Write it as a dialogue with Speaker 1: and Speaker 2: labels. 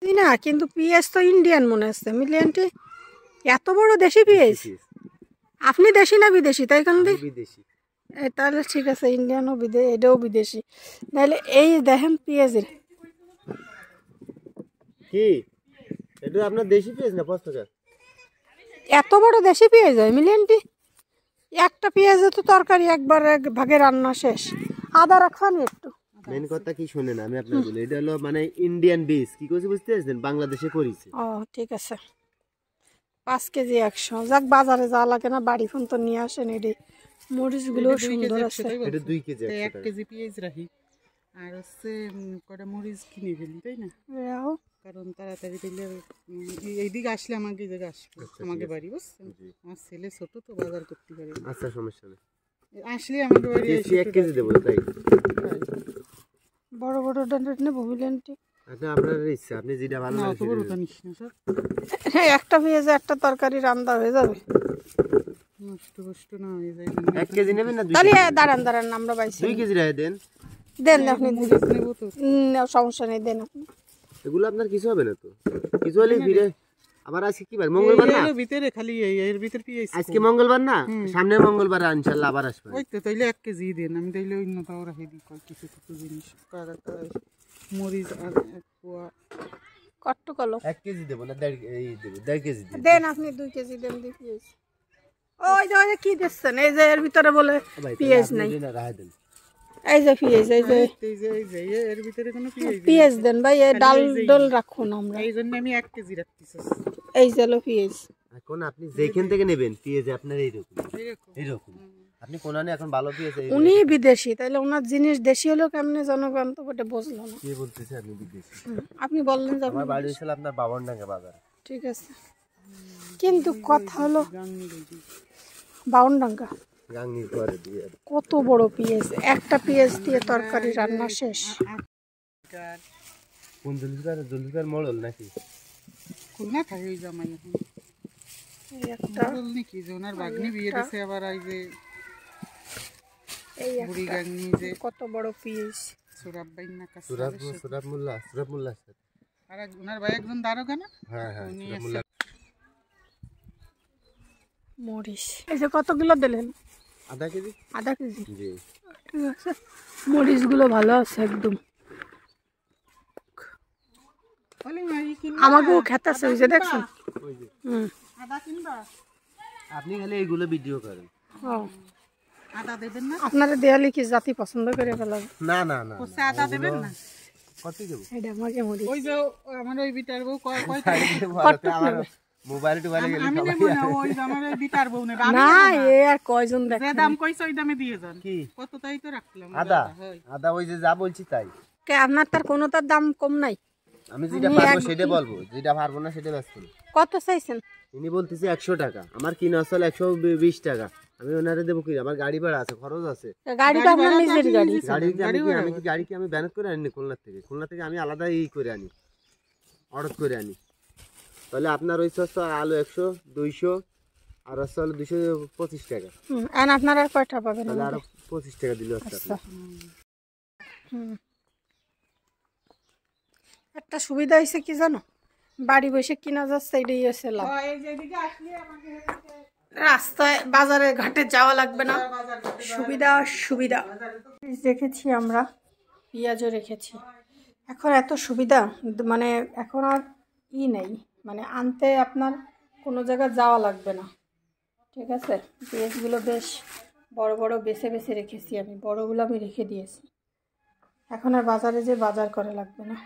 Speaker 1: না কিন্তু পেঁয়াজ তো ইন্ডিয়ান মনে হচ্ছে মিলিয়ানটি এত বড় দেশি পেঁয়াজ। আপনি দেশি না বিদেশি তাই কারণ
Speaker 2: বিদেশি
Speaker 1: তাহলে ঠিক আছে ইন্ডিয়ানও এটাও বিদেশি তাহলে এই দেখেন পেঁয়াজের
Speaker 2: কি এটা আপনার দেশি পেঁয়াজ না 5 টাকা
Speaker 1: এত বড় দেশি পেঁয়াজ হয় মিলিয়ানটি একটা পেঁয়াজে তো তরকারি একবার এক ভাগে রান্না শেষ। আদা রাখবানি একটু
Speaker 2: মেন কথা কি শুনেন আমি আপনাকে বলি এটা হলো মানে ইন্ডিয়ান বীজ কি কইছে বুঝতে পারছেন বাংলাদেশে করিছে।
Speaker 1: ও ঠিক আছে 5 কেজি 100 যাক বাজারে যাওয়া লাগে না বাড়ি ফোন তো নিয়ে আসেন এটি মরিচগুলো সুন্দর আছে।
Speaker 2: এটা 2 কেজি
Speaker 3: 1 কেজি পেঁয়াজ রাখি আর হচ্ছে কটা মরিচ কিনে ফেলি তাই না কারণ তাড়াতাড়ি দিলে এইদিকে আসলে আমাকে এই জায়গায় আসবে আমাকে বাড়ি বুঝছেন আমার ছেলে ছোট তো বাজার করতে পারে।
Speaker 2: আচ্ছা সমস্যা নেই
Speaker 3: আসলে আমাকে বাড়ি
Speaker 2: এসে 1 কেজি দেব তাই
Speaker 1: বড় বড় ডান্ডাট নেব মিলিয়ানটি
Speaker 2: আচ্ছা আপনার ইচ্ছা আপনি যেটা ভালো লাগে
Speaker 3: বড় তো নিস না স্যার
Speaker 1: হ্যাঁ একটা পেঁয়াজে একটা তরকারি রান্না হয়ে যাবে
Speaker 3: নষ্ট কষ্ট না হয়ে যায়।
Speaker 2: 1 কেজি নেবেন না 2
Speaker 1: তাহলে দাঁড়ান আমরা বাইছি
Speaker 2: 2 কেজি রায় দেন
Speaker 1: দেন আপনি
Speaker 3: নেব তো
Speaker 1: সমস্যা নেই দেন আপনি
Speaker 2: এগুলো আপনার কিছু হবে না তো কিছু হলে ফিরে আবার আজকে কি বার মঙ্গলবার না
Speaker 3: ভিতরে খালি এর ভিতর পেঁয়াজ
Speaker 2: আজকে মঙ্গলবার না সামনে মঙ্গলবার ইনশাআল্লাহ আবার আসবে।
Speaker 3: ওই তো তাইলে 1 কেজি দেন আমি তাইলে অন্য তাও রাখি দিই কিছু কিছু জিনিস মরিচ আর পোয়া
Speaker 1: কট্টু কলো
Speaker 2: 1 কেজি দেব না 1.5 এই দেব 1.5 কেজি
Speaker 1: দেন আপনি 2 কেজি দেন পেঁয়াজ ওই যে কি দিচ্ছেন এই যে এর ভিতরে বলে পেঁয়াজ নাই এই যে পেঁয়াজ এই যে
Speaker 3: এর ভিতরে কোনো
Speaker 1: পেঁয়াজ দেন ভাই এই ডাল ডাল রাখুন আমরা
Speaker 3: এই জন্য আমি 1 কেজি রাখতেছি
Speaker 1: এই যে লো পেঁয়াজ
Speaker 2: এখন আপনি যেখান থেকে নেবেন পেঁয়াজ আপনার এইরকম আপনি কোনানে এখন ভালো পেঁয়াজ
Speaker 1: উনি বিদেশি তাহলে ওনার জিনিস দেশি হলো কেমনে জনগণ তো ওটা বুঝলো না
Speaker 2: কি বলতেছে আপনি বিদেশি
Speaker 1: আপনি বললেন যে
Speaker 2: আমার বাড়ি ছিল আপনার বাবনডাঙ্গা বাজার
Speaker 1: ঠিক আছে কিন্তু কথা হলো বাউনডাঙ্গা
Speaker 2: গাংনির পরে দিয়ে
Speaker 1: কত বড় পেঁয়াজ একটা পেঁয়াজ দিয়ে তরকারি রান্না শেষ।
Speaker 2: কোন জলফিকার মডেল নাকি
Speaker 3: কোন না থাকে ওই জামাই এখন একটা মডেল নাকি যে ওনার ভাগ্নি বিয়ে দিয়েছে আবার এই যে
Speaker 1: এই
Speaker 3: বুড়ি গাংনি যে
Speaker 1: কত বড় পেঁয়াজ
Speaker 3: সুরাব ভাই না কাছে
Speaker 2: সুরাব মোল্লা
Speaker 3: আর ওনার ভাই একজন দারোগা না
Speaker 2: হ্যাঁ সুরাব মোল্লা
Speaker 1: মরিচ এই যে কত কিলো দিলেন
Speaker 2: আধা কেজি জি
Speaker 1: ঠিক আছে মরিচগুলো ভালো আছে একদম আমাকেও খেতে আছে ওই যে দেখছেন
Speaker 3: আদা কিনবা
Speaker 2: আপনি খালি এইগুলো ভিডিও করেন
Speaker 3: আদা দেবেন না
Speaker 1: আপনারা দেয়ালি কি জাতি পছন্দ করে ফেলাবে
Speaker 2: না
Speaker 3: আদা দেবেন না
Speaker 2: কত দেব
Speaker 1: এটা আমাকে মরিচ
Speaker 3: ওই যে আমার ওই বিটার বউ
Speaker 2: আমার মোবাইল টোবাইলে গেলে
Speaker 3: আমি নেব না ওই আমার ওই বিটার বউ নেব
Speaker 1: না এ আর কয়জন দেখে
Speaker 3: যে দাম কইছ ওই দামে দিয়ে যান
Speaker 2: কি
Speaker 3: কত তাই তো রাখলাম
Speaker 2: আদা ওই যে যা বলছি তাই
Speaker 1: কে আপনার তার কোনো তার দাম কম নাই
Speaker 2: আমি যেটা পারবো সেটা বলবো যেটা পারবো না সেটা ব্যস্ত
Speaker 1: কত চাইছেন
Speaker 2: ইনি বলতেছে 100 টাকা আমার কিনা আসলে 120 টাকা আমি ওনারে দেবো কি আমার গাড়ি ভাড়া আছে খরচ আছে
Speaker 1: গাড়িটা আপনার নিজের
Speaker 2: আমি গাড়ি কি আমি ব্যান করে আনি খুলনা থেকে আমি আলাদা করে আনি অর্ডার করে আনি তাহলে আপনার ওই সস্তা আলু 100 200 আর আসলে 225 টাকা
Speaker 1: আর আপনারা কয়টা পাবেন
Speaker 2: তাহলে আরো 25 টাকা দিলে
Speaker 1: আচ্ছা একটা সুবিধা হয়েছে কি জানো বাড়ি বসে কিনা যাচ্ছে এটাই আছে লাভ রাস্তায় বাজারে ঘাটে যাওয়া লাগবে না সুবিধা রেখেছি আমরা পেঁয়াজও রেখেছি এখন এত সুবিধা মানে এখন আর নেই মানে আনতে আপনার কোনো জায়গায় যাওয়া লাগবে না ঠিক আছে পেঁয়াজগুলো বেশ বড় বড় বেছে রেখেছি আমি বড়গুলো আমি রেখে দিয়েছি এখন আর বাজারে যে বাজার করা লাগবে না।